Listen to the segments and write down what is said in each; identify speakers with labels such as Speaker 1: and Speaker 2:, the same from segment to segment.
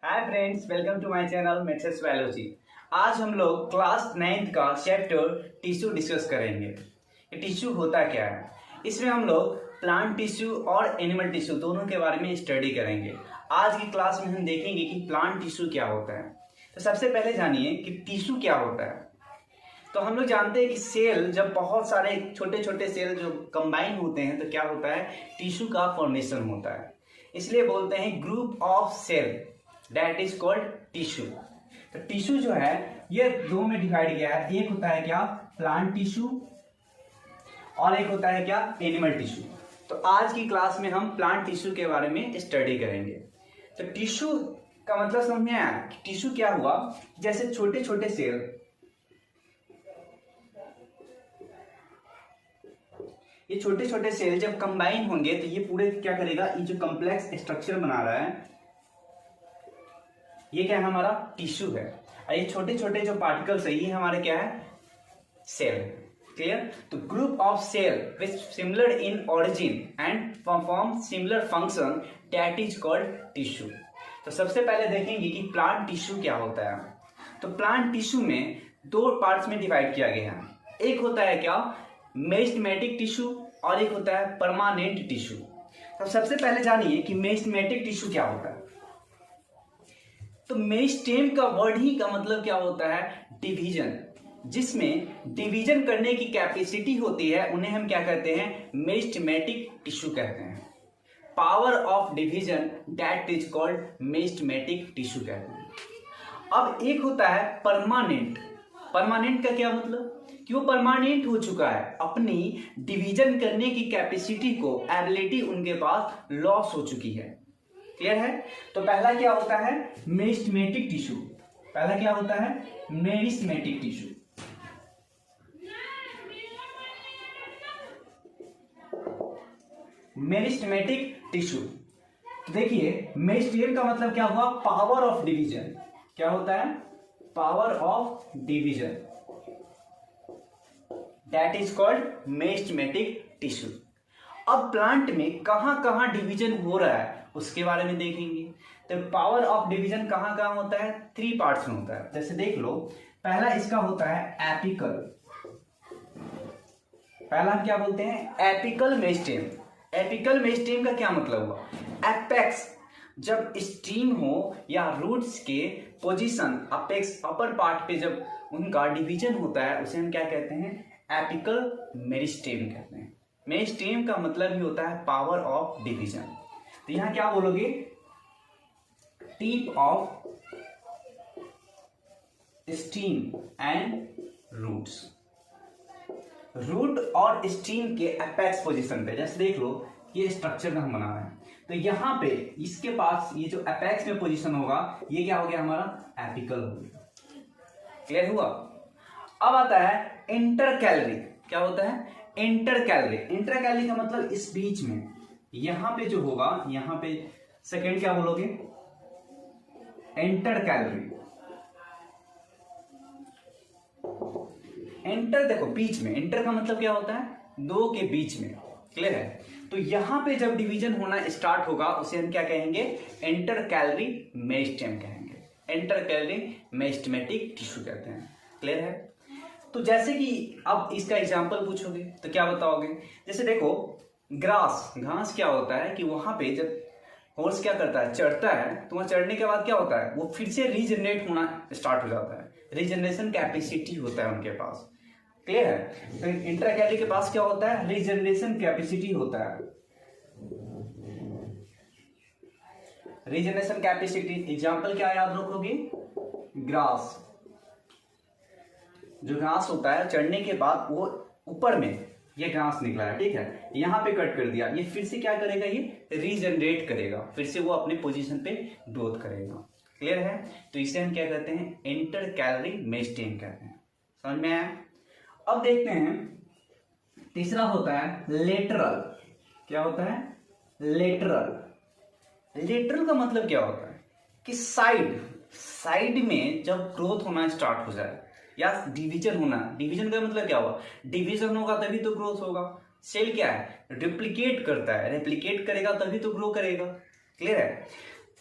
Speaker 1: Hi friends, welcome to my channel maths biology. आज हम लोग क्लास 9th का चैप्टर टिश्यू डिस्कस करेंगे। ये टिश्यू होता क्या है, इसमें हम लोग प्लांट टिश्यू और एनिमल टिश्यू दोनों के बारे में स्टडी करेंगे। आज की क्लास में हम देखेंगे कि प्लांट टिश्यू क्या होता है। तो सबसे पहले जानिए कि टिश्यू क्या होता है। तो हम लोग जानते हैं कि सेल, जब बहुत सारे छोटे छोटे सेल जो कंबाइन होते हैं तो क्या होता है, टिश्यू का फॉर्मेशन होता है। इसलिए बोलते हैं group of cell that is called tissue. तो टिश्यू जो है ये दो में डिवाइड किया है। एक होता है क्या, प्लांट टिश्यू, और एक होता है क्या, एनिमल टिश्यू। तो आज की क्लास में हम प्लांट टिश्यू के बारे में स्टडी करेंगे। तो टिश्यू का मतलब समझ में आया कि टिश्यू क्या हुआ, जैसे छोटे छोटे सेल, ये छोटे छोटे सेल जब कंबाइन होंगे तो ये पूरे क्या करेगा, ये जो कॉम्प्लेक्स स्ट्रक्चर बना रहा है ये क्या है, हमारा टिश्यू है। और ये छोटे छोटे जो पार्टिकल्स है ये हमारे क्या है, सेल। क्लियर। तो group of cell which similar in origin and perform similar function that is called tissue. तो सबसे पहले देखेंगे कि प्लांट टिश्यू क्या होता है। तो प्लांट टिश्यू में दो पार्ट्स में डिवाइड किया गया है। एक होता है क्या, मेरिस्टेमेटिक टिश्यू, और एक होता है परमानेंट टिश्यू। तो सबसे पहले जानिए कि मेरिस्टेमेटिक टिश्यू क्या होता है। तो मेरिस्टेम का वर्ड ही का मतलब क्या होता है, डिवीजन। जिसमें डिवीजन करने की कैपेसिटी होती है उन्हें हम क्या कहते हैं, मेरिस्टेमेटिक टिश्यू कहते हैं। Power of division that is called meristematic tissue कहते हैं। अब एक होता है परमानेंट। परमानेंट का क्या मतलब कि वो परमानेंट हो चुका है, अपनी डिवीजन करने की कैपेसिटी को, एबिलिटी उनके पास लॉस हो चुकी है। क्लियर है। तो पहला क्या होता है, मेरिस्टेमेटिक टिश्यू। पहला क्या होता है, मेरिस्टेमेटिक टिश्यू। Meristematic tissue. तो देखिए मेरिस्टेम का मतलब क्या हुआ, पावर ऑफ डिवीजन। क्या होता है, power of division that is called meristematic tissue. अब प्लांट में कहां कहां डिवीजन हो रहा है उसके बारे में देखेंगे। तो पावर ऑफ डिवीजन कहां कहां होता है, 3 पार्ट्स में होता है। जैसे देख लो, पहला इसका होता है एपिकल। पहला हम क्या बोलते हैं, एपिकल मेरिस्टेम। एपिकल मेरिस्टेम का क्या मतलब हुआ, एपेक्स, जब स्टीम हो या रूट्स के पोजीशन अपेक्स अपर पार्ट पे जब उनका डिवीजन होता है उसे हम क्या कहते हैं, एपिकल मेरिस्टेम कहते हैं। मेरिस्टेम का मतलब ही होता है पावर ऑफ डिवीजन। तो यहां क्या बोलोगे, tip of stem and roots. Root और स्टीम के अपेक्स पोजीशन पे, जैसे देख लो ये स्ट्रक्चर हम बना रहे हैं, तो यहां पे इसके पास ये जो अपेक्स में पोजीशन होगा ये क्या हो गया, हमारा एपिकल हो गया। क्लियर हुआ। अब आता है इंटरकैलरी। क्या होता है, इंटरकैलरी। इंटरकैलरी का मतलब इस बीच में, यहां पे जो होगा, यहां पे सेकेंड क्या बोलोगे, इंटरकैलरी। इंटर देखो बीच में, इंटर का मतलब क्या होता है, दो के बीच में। क्लियर है। तो यहां पे जब डिवीजन होना स्टार्ट होगा उसे हम क्या कहेंगे, इंटरकैलरी मेरिस्टेम कहेंगे। इंटरकैलरी मेरिस्टेमेटिक टिश्यू कहते हैं। क्लियर है। तो जैसे कि अब इसका एग्जांपल पूछोगे तो क्या बताओगे, जैसे देखो ग्रास, घास क्या होता है कि वहां पे जब हॉर्स क्या करता है, चढ़ता है, तो वहां चढ़ने के बाद क्या होता है, वो फिर से रीजनरेट होना स्टार्ट हो जाता है। रीजनरेशन कैपेसिटी होता है उनके पास। क्लियर है। तो इंटरकैलरी के पास क्या होता है, रीजनरेशन कैपेसिटी होता है। रीजनरेशन कैपेसिटी एग्जांपल क्या याद रखोगे, ग्रास। जो घास होता है चढ़ने के बाद वो ऊपर में ये घास निकला है, ठीक है, यहां पे कट कर दिया, ये फिर से क्या करेगा, ये रीजनरेट करेगा, फिर से वो अपने पोजीशन पे ग्रोथ करेगा। क्लियर है। तो इसे हम क्या कहते हैं, इंटरकैलरी मेरिस्टेम कहते हैं। समझ में आया। अब देखते हैं तीसरा होता है लेटरल। क्या होता है, लेटरल। लेटरल का मतलब क्या होता है कि साइड में जब ग्रोथ होना स्टार्ट हो जाए या डिवीजन होना। डिवीजन का मतलब क्या हुआ, डिवीजन होगा तभी तो ग्रोथ होगा। सेल क्या है, रिप्लिकेट करता है, रेप्लिकेट करेगा तभी तो ग्रो करेगा। क्लियर है।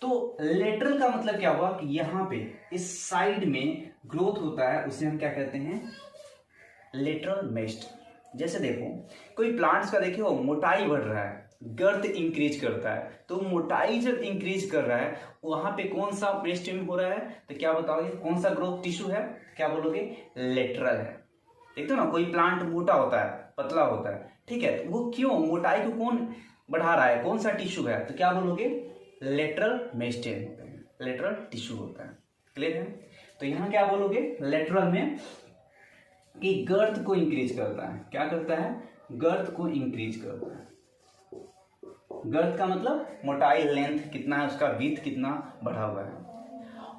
Speaker 1: तो लेटरल का मतलब क्या हुआ कि यहाँ पे इस साइड में ग्रोथ होता है, उसे हम क्या कहते हैं, लेटरल मेरिस्टेम। जैसे देखो कोई प्लांट्स का देखिए वो मोटाई बढ़ रहा है, गर्थ इंक्रीज करता है, तो मोटाई जब इंक्रीज कर रहा है वहां पे कौन सा मेरिस्टेम हो रहा है, तो क्या बताओगे कौन सा ग्रोथ टिश्यू है, क्या बोलोगे, लेटरल है। देखते हो ना कोई प्लांट मोटा होता है, पतला होता है, ठीक है, तो वो क्यों, मोटाई को कौन बढ़ा रहा है, कौन सा टिश्यू है, तो क्या बोलोगे, लेटरल मेरिस्टेम होता है, लेटरल टिश्यू होता है। क्लियर है। तो यहाँ क्या बोलोगे, लेटरल में कि गर्थ को इंक्रीज करता है, क्या करता है, गर्थ को इंक्रीज करता है। गर्थ का मतलब मोटाई, लेंथ कितना है उसका, विड्थ कितना बढ़ा हुआ है।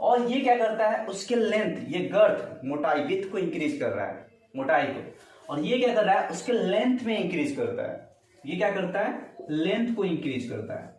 Speaker 1: और ये क्या करता है, उसके लेंथ, ये गर्थ मोटाई विड्थ को इंक्रीज कर रहा है, मोटाई को, और ये क्या कर रहा है, उसके लेंथ में इंक्रीज करता है। ये क्या करता है, लेंथ को इंक्रीज करता है।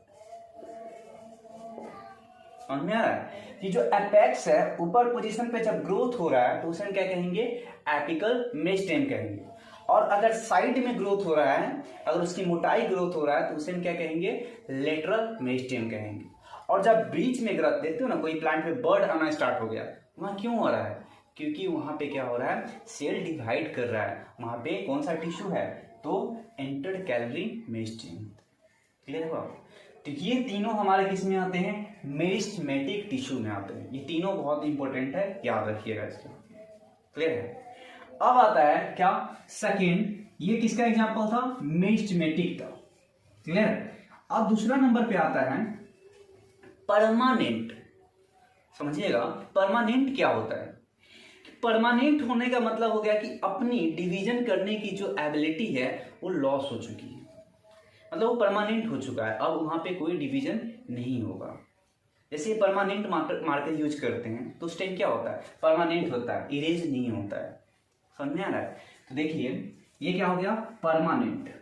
Speaker 1: समझ में आ रहा है कि जो एपेक्स है ऊपर पोजीशन पे जब ग्रोथ हो रहा है तो उसे क्या कहेंगे, एपिकल मेरिस्टेम कहेंगे। और अगर साइड में ग्रोथ हो रहा है, अगर उसकी मोटाई ग्रोथ हो रहा है तो उसे हम क्या कहेंगे, लेटरल मेरिस्टेम कहेंगे। और जब बीच में ग्रोथ देखते हो ना, कोई प्लांट में बर्ड आना स्टार्ट हो गया, वहां क्यों हो रहा है, क्योंकि वहां पे क्या हो रहा है, सेल डिवाइड कर रहा है, वहां पे कौन सा टिश्यू है, तो इंटरकैलरी मेरिस्टेम। क्लियर है। तो ये तीनों हमारे किस में आते हैं, मेरिस्टेमेटिक टिश्यू में आते हैं। ये तीनों बहुत इंपॉर्टेंट है, याद रखिएगा इसको। क्लियर है। अब आता है क्या, सेकेंड, ये किसका एग्जांपल था, मेरिस्टेमेटिक का। क्लियर। अब दूसरा नंबर पे आता है परमानेंट। समझिएगा परमानेंट क्या होता है। परमानेंट होने का मतलब हो गया कि अपनी डिवीजन करने की जो एबिलिटी है वो लॉस हो चुकी है, मतलब वो परमानेंट हो चुका है, अब वहां पे कोई डिवीजन नहीं होगा। जैसे परमानेंट मार्कर यूज करते हैं तो उस टाइम क्या होता है, परमानेंट होता है, इरेज नहीं होता है। समझ में आ रहा है। तो देखिए ये क्या हो गया, परमानेंट,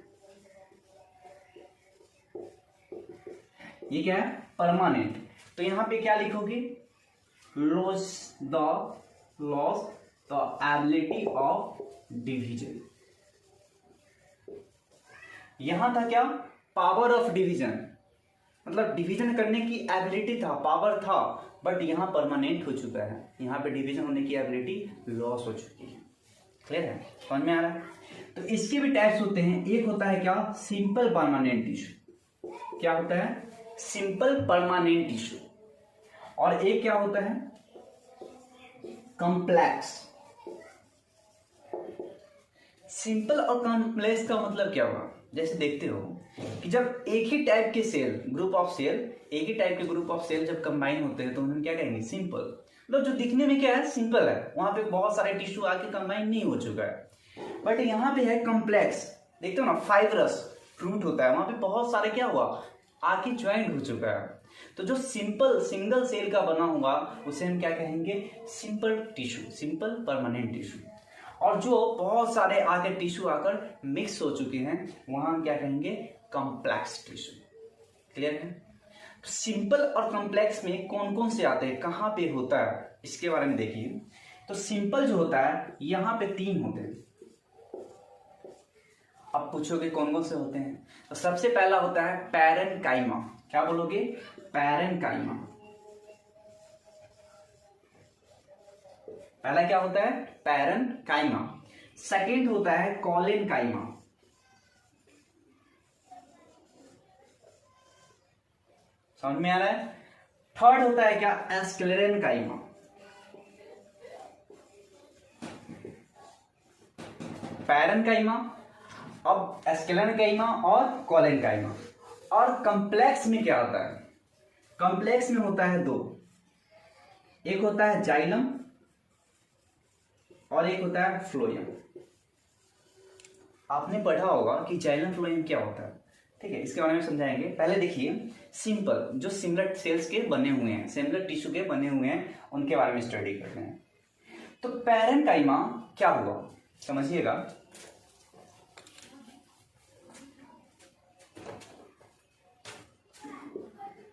Speaker 1: ये क्या है, परमानेंट। तो यहां पे क्या लिखोगे, loss the ability of division. यहां था क्या, पावर ऑफ डिवीजन, मतलब डिवीजन करने की एबिलिटी था, पावर था, बट यहां परमानेंट हो चुका है, यहां पे डिवीजन होने की एबिलिटी लॉस हो चुकी है। क्लियर है, समझ में आ रहा है। तो इसके भी टाइप्स होते हैं, एक होता है क्या, सिंपल परमानेंट टिश्यू, क्या होता है, सिंपल परमानेंट टिश्यू, और एक क्या होता है, कॉम्प्लेक्स। सिंपल और कॉम्प्लेक्स का मतलब क्या हुआ, जैसे देखते हो कि जब एक ही टाइप के सेल, ग्रुप ऑफ सेल, एक ही टाइप के ग्रुप ऑफ सेल जब कंबाइन होते हैं तो उन्हें क्या कहेंगे, सिंपल। मतलब जो दिखने में क्या है, सिंपल है, वहां पे बहुत सारे टिश्यू आके कंबाइन नहीं हो चुका है। बट यहाँ पे है कॉम्प्लेक्स, देखते हो ना, फाइब्रस फ्रूट होता है, वहां पे बहुत सारे क्या हुआ, आके ज्वाइंट हो चुका है। तो जो सिंपल सिंगल सेल का बना हुआ उसे हम क्या कहेंगे, simple tissue, simple permanent tissue. और जो बहुत सारे आगे टिश्यू आकर मिक्स हो चुके हैं वहां हम क्या कहेंगे, कॉम्प्लेक्स टिश्यू। क्लियर है। तो सिंपल और कॉम्प्लेक्स में कौन कौन से आते हैं, कहां पे होता है, इसके बारे में देखिए। तो सिंपल जो होता है यहां पे 3 होते हैं। अब पूछोगे कौन कौन से होते हैं, तो सबसे पहला होता है पैरेन्काइमा। क्या बोलोगे, पैरेन्काइमा। पहला क्या होता है, पैरेन्काइमा। सेकंड होता है कॉलेनकाइमा। समझ में आ रहा है। थर्ड होता है क्या, एस्क्लेरेनकाइमा। पैरेन्काइमा, अब एस्क्लेरेनकाइमा और कॉलेनकाइमा। और कॉम्प्लेक्स में क्या होता है, कॉम्प्लेक्स में होता है 2, एक होता है जाइलम और एक होता है फ्लोएम। आपने पढ़ा होगा कि जाइलम फ्लोएम क्या होता है, ठीक है, इसके बारे में समझाएंगे। पहले देखिए सिंपल, जो सिमिलर सेल्स के बने हुए हैं, सिमिलर टिश्यू के बने हुए हैं, उनके बारे में स्टडी करते हैं। तो पैरेन्काइमा क्या हुआ, समझिएगा।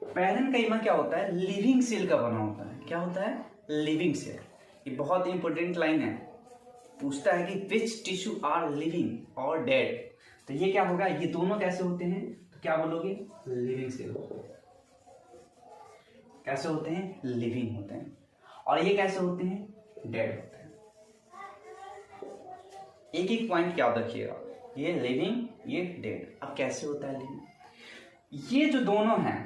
Speaker 1: पैरेन्काइमा क्या होता है, लिविंग सेल का बना होता है। क्या होता है, लिविंग सेल। ये बहुत इंपॉर्टेंट लाइन है, पूछता है कि विच टिश्यू आर लिविंग और डेड। तो ये क्या होगा, ये दोनों कैसे होते हैं, तो क्या बोलोगे, लिविंग सेल। कैसे होते हैं? लिविंग होते हैं। और ये कैसे होते हैं? डेड होते हैं। एक एक पॉइंट याद रखिएगा, ये लिविंग, ये डेड। अब कैसे होता है लिविंग? ये जो दोनों हैं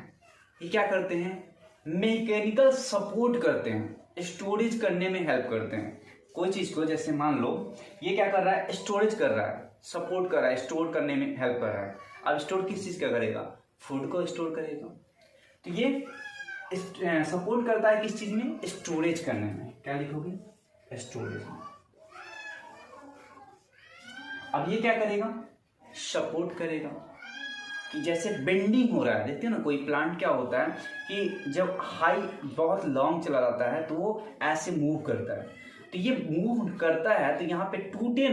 Speaker 1: ये क्या करते हैं? मैकेनिकल सपोर्ट करते हैं, स्टोरेज करने में हेल्प करते हैं कोई चीज को। जैसे मान लो ये क्या कर रहा है? स्टोरेज कर रहा है, सपोर्ट कर रहा है, स्टोर करने में हेल्प कर रहा है। अब स्टोर किस चीज का करेगा? फूड को स्टोर करेगा। तो ये सपोर्ट करता है किस चीज में? स्टोरेज करने में। क्या लिखोगे? स्टोरेज में। अब ये क्या करेगा? सपोर्ट करेगा कि जैसे बेंडिंग हो रहा है, देखते हो ना कोई प्लांट क्या होता है कि जब हाई बहुत लॉन्ग चला जाता है तो वो ऐसे मूव करता है। तो ये मूव करता है तो यहाँ पे टूटे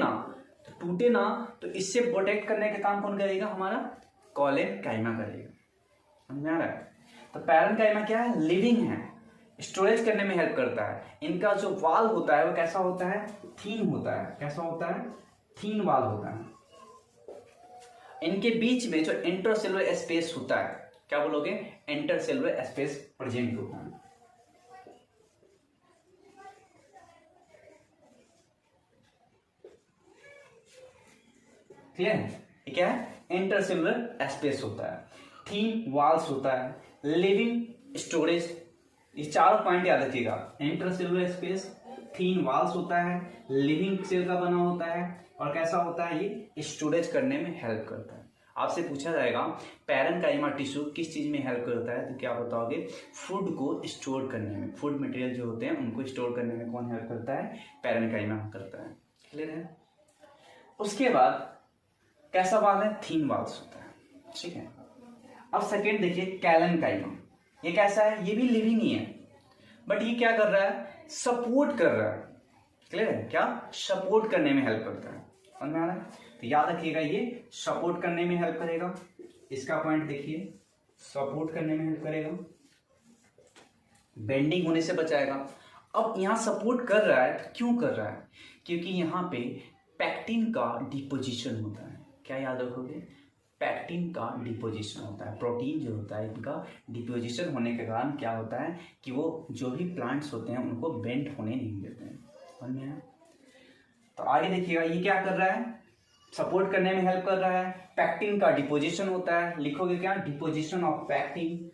Speaker 1: ना, तो इससे प्रोटेक्ट करने का काम कौन करेगा? हमारा कॉलेनकाइमा करेगा। समझ में आ रहा है? तो पैरेन्काइमा क्या है? लिविंग है, स्टोरेज करने में हेल्प करता है। इनका जो वाल होता है वो कैसा होता है? थीन होता है। कैसा होता है? थीन वाल होता है। इनके बीच में जो इंटरसेलुलर स्पेस होता है, क्या बोलोगे? इंटरसेलुलर स्पेस प्रेजेंट होता है। क्लियर है? ये क्या है? इंटरसेलुलर स्पेस होता है, थीन वॉल्स होता है, लिविंग, स्टोरेज। ये चारों पॉइंट याद रखिएगा। इंटरसेलुलर स्पेस, थीन वॉल्स होता है, लिविंग सेल का बना होता है, और कैसा होता है? ये स्टोरेज करने में हेल्प करता है। आपसे पूछा जाएगा पैरेन्काइमा टिश्यू किस चीज में हेल्प करता है, तो क्या बताओगे? फूड को स्टोर करने में। फूड मटेरियल जो होते हैं उनको स्टोर करने में कौन हेल्प करता है? पैरेन्काइमा करता है। क्लियर है? उसके बाद कैसा वाल है? थीन वाल्स होता है। ठीक है। अब सेकेंड देखिए, कैलेनकाइमा। ये कैसा है? ये भी लिविंग ही है, बट ये क्या कर रहा है? सपोर्ट कर रहा है। क्लियर है? क्या? सपोर्ट करने में हेल्प करता है। समझ में आ रहा है? तो याद रखिएगा, ये सपोर्ट करने में हेल्प करेगा। इसका पॉइंट देखिए, सपोर्ट करने में हेल्प करेगा, बेंडिंग होने से बचाएगा। अब यहां सपोर्ट कर रहा है, तो क्यों कर रहा है? क्योंकि यहां पे पैक्टिन का डिपोजिशन होता है। क्या याद रखोगे? पैक्टिन का डिपोजिशन होता है। प्रोटीन जो होता है इनका डिपोजिशन होने के कारण क्या होता है कि वो जो भी प्लांट्स होते हैं उनको बेंड होने नहीं देते हैं। समझ में आया? तो आगे देखिएगा, ये क्या कर रहा है? सपोर्ट करने में हेल्प कर रहा है। पैक्टिन का डिपोजिशन होता है। लिखोगे क्या? Deposition of pectin.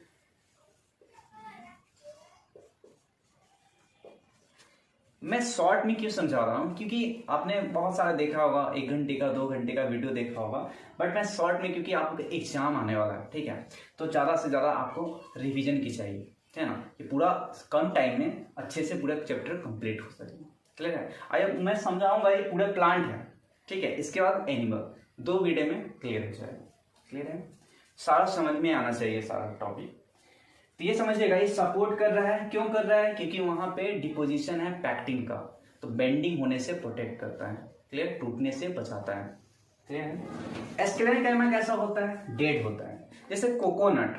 Speaker 1: मैं शॉर्ट में क्यों समझा रहा हूं? क्योंकि आपने बहुत सारा देखा होगा, 1 घंटे का 2 घंटे का वीडियो देखा होगा, बट मैं शॉर्ट में क्योंकि आपको एग्जाम आने वाला है, ठीक है, तो ज्यादा से ज्यादा आपको रिवीजन की चाहिए, है ना, कि पूरा कम टाइम में अच्छे से पूरा चैप्टर कंप्लीट हो सके। क्लियर है? आइए मैं समझाऊंगा। ये पूरा प्लांट है, ठीक है, इसके बाद एनिमल, 2 वीडियो में क्लियर हो जाएगा। क्लियर है? सारा समझ में आना चाहिए सारा टॉपिक। तो ये समझिएगा, ये सपोर्ट कर रहा है। क्यों कर रहा है? क्योंकि वहां पे डिपोजिशन है पैक्टिन का, तो बेंडिंग होने से प्रोटेक्ट करता है। क्लियर? टूटने से बचाता है। क्लियर है? एस्केलेनकाइमा कैसा होता है? डेड होता है। जैसे कोकोनट,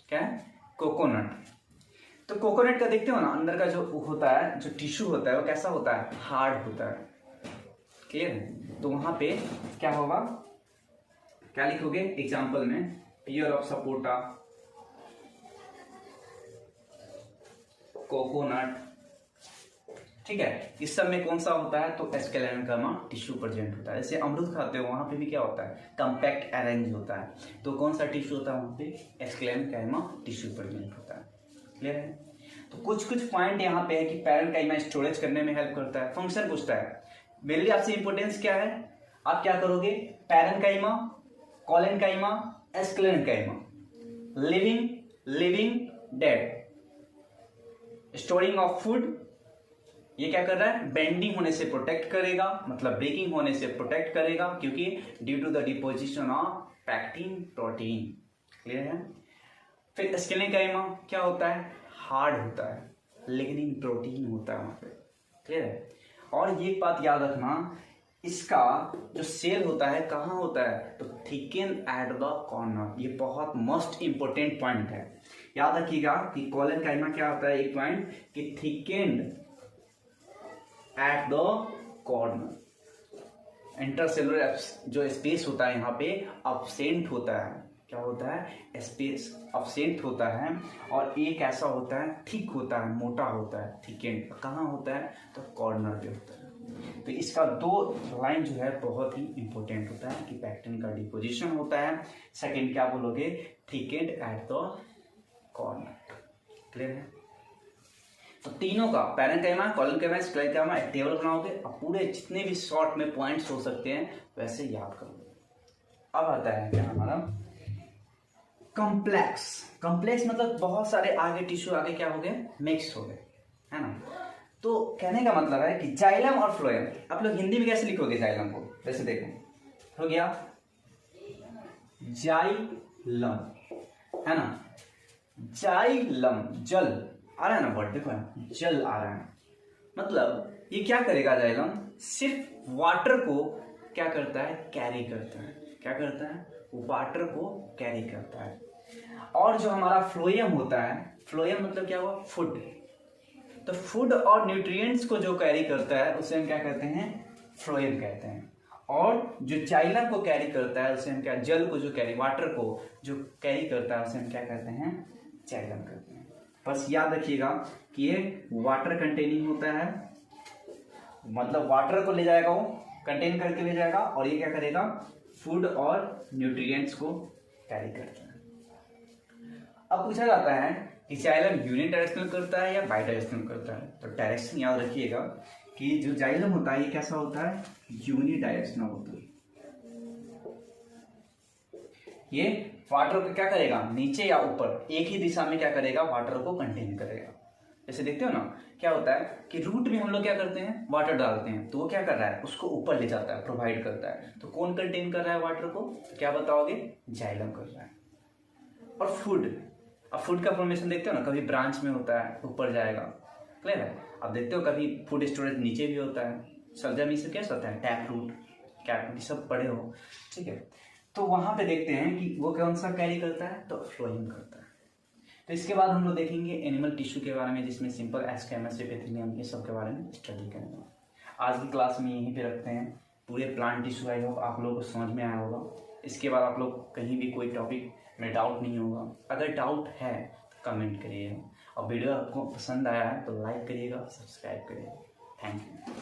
Speaker 1: क्या है? कोकोनट। तो कोकोनट का देखते हो ना, अंदर का जो होता है, जो टिश्यू होता है वो कैसा होता है? हार्ड होता है। क्लियर है? तो वहां पे क्या होगा? क्या लिखोगे एग्जाम्पल में? पेयर ऑफ सपोर्टा, कोकोनट, ठीक है, इस सब में कौन सा होता है? तो एस्केलेनकाइमा टिश्यू प्रेजेंट होता है। जैसे अमरूद खाते हो, वहां पे भी क्या होता है? कॉम्पैक्ट अरेंज होता है। तो कौन सा टिश्यू होता है वहां पे? एस्केलेनकाइमा टिश्यू प्रेजेंट होता है। क्लियर है? तो कुछ कुछ पॉइंट यहाँ पे है कि पैरेन्काइमा स्टोरेज करने में हेल्प करता है। फंक्शन पूछता है, मेनली आपसे इंपोर्टेंस क्या है? आप क्या करोगे? Parenchyma, collenchyma, sclerenchyma, living, living, dead, storing of food. ये क्या कर रहा है? बेंडिंग होने से प्रोटेक्ट करेगा, मतलब ब्रेकिंग होने से प्रोटेक्ट करेगा, क्योंकि due to the deposition of pectin protein. Clear है? फिर एस्केलेनकाइमा क्या होता है? हार्ड होता है, लिग्निन प्रोटीन होता है वहां पे। क्लियर है? और ये बात याद रखना, इसका जो सेल होता है कहाँ होता है? तो थिकन एट द कॉर्नर। ये बहुत मोस्ट इंपोर्टेंट पॉइंट है, याद रखिएगा कि कॉलेनकाइमा क्या होता है? एक पॉइंट कि thickened at the corner. Intercellular जो स्पेस होता है यहाँ पे अब्सेंट होता है। क्या होता है, स्पेस ऑब्सेंट होता है, और एक ऐसा होता है थिक होता है, मोटा होता है, थिकेंड। कहाँ होता है, तो कॉर्नर पे होता है। तो इसका दो लाइन जो है बहुत ही इंपॉर्टेंट होता है कि पैक्टिन का डिपोजिशन होता है। सेकेंड क्या बोलोगे, thickened at the corner. Clear है। तो तीनों का पैरेन्काइमा, कॉलेनकाइमा, स्क्लेरोकाइमा एक टेबल बनाओगे और पूरे जितने भी शॉर्ट में पॉइंट्स हो सकते हैं वैसे याद करोगे। अब आता है क्या हमारा कॉम्प्लेक्स। कॉम्प्लेक्स मतलब बहुत सारे आगे टिश्यू आगे क्या हो गए, मिक्स हो गए, है ना। तो कहने का मतलब है कि जाइलम और फ्लोएम, आप लोग हिंदी में कैसे लिखोगे जाइलम को, वैसे देखो हो गया जाइलम, है ना। जाइलम, जल आ रहा है ना वर्ड, देखो जल आ रहा है, मतलब ये क्या करेगा जाइलम, सिर्फ वाटर को क्या करता है, कैरी करता है। क्या करता है, वाटर को कैरी करता है। और जो हमारा फ्लोएम होता है, फ्लोएम मतलब क्या हुआ, फूड। तो फूड और न्यूट्रिएंट्स को जो कैरी करता है उसे हम क्या कहते हैं, फ्लोएम कहते हैं। और जो जाइलम को कैरी करता है उसे हम क्या, जल को जो कैरी, वाटर को जो कैरी करता है उसे हम क्या कहते हैं, जाइलम कहते हैं। बस याद रखिएगा कि ये वाटर कंटेनिंग होता है, मतलब वाटर को ले जाएगा, वो कंटेन करके ले जाएगा, और ये क्या करेगा, फूड और न्यूट्रिएंट्स को कैरी करता है। अब पूछा जाता है कि जाइलम यूनिडायरेक्शनल करता है या बाइडायरेक्शनल करता है। तो डायरेक्शन याद रखिएगा कि जो जाइलम होता है ये कैसा होता है, यूनिडायरेक्शनल होता है। ये वाटर को क्या करेगा, नीचे या ऊपर एक ही दिशा में क्या करेगा, वाटर को कंटेन करेगा। जैसे देखते हो ना, क्या होता है कि रूट में हम लोग क्या करते हैं, वाटर डालते हैं, तो वो क्या कर रहा है, उसको ऊपर ले जाता है, प्रोवाइड करता है। तो कौन कंटेन कर रहा है वाटर को, तो क्या बताओगे, जाइलम कर रहा है। और फूड, अब फूड का फॉर्मेशन देखते हो ना, कभी ब्रांच में होता है, ऊपर जाएगा, क्लियर है। अब देखते हो कभी फूड स्टोरेज नीचे भी होता है, सब्जा में से कैसा होता है, टैप रूट, क्या सब पढ़े हो, ठीक है। तो वहां पे देखते हैं कि वो कौन सा कैरी करता है, तो फ्लोएम करता है। तो इसके बाद हम लोग देखेंगे एनिमल टिश्यू के बारे में, जिसमें सिंपल एस्केमस, एपिथेलियम, ये सब के बारे में स्टडी करेंगे। आज की क्लास में यहीं पे रखते हैं। पूरे प्लांट टिश्यू आई होप आप लोगों को समझ में आया होगा। इसके बाद आप लोग कहीं भी कोई टॉपिक में डाउट नहीं होगा, अगर डाउट है तो कमेंट करिएगा, और वीडियो आपको पसंद आया है तो लाइक करिएगा, सब्सक्राइब करिएगा। Thank you.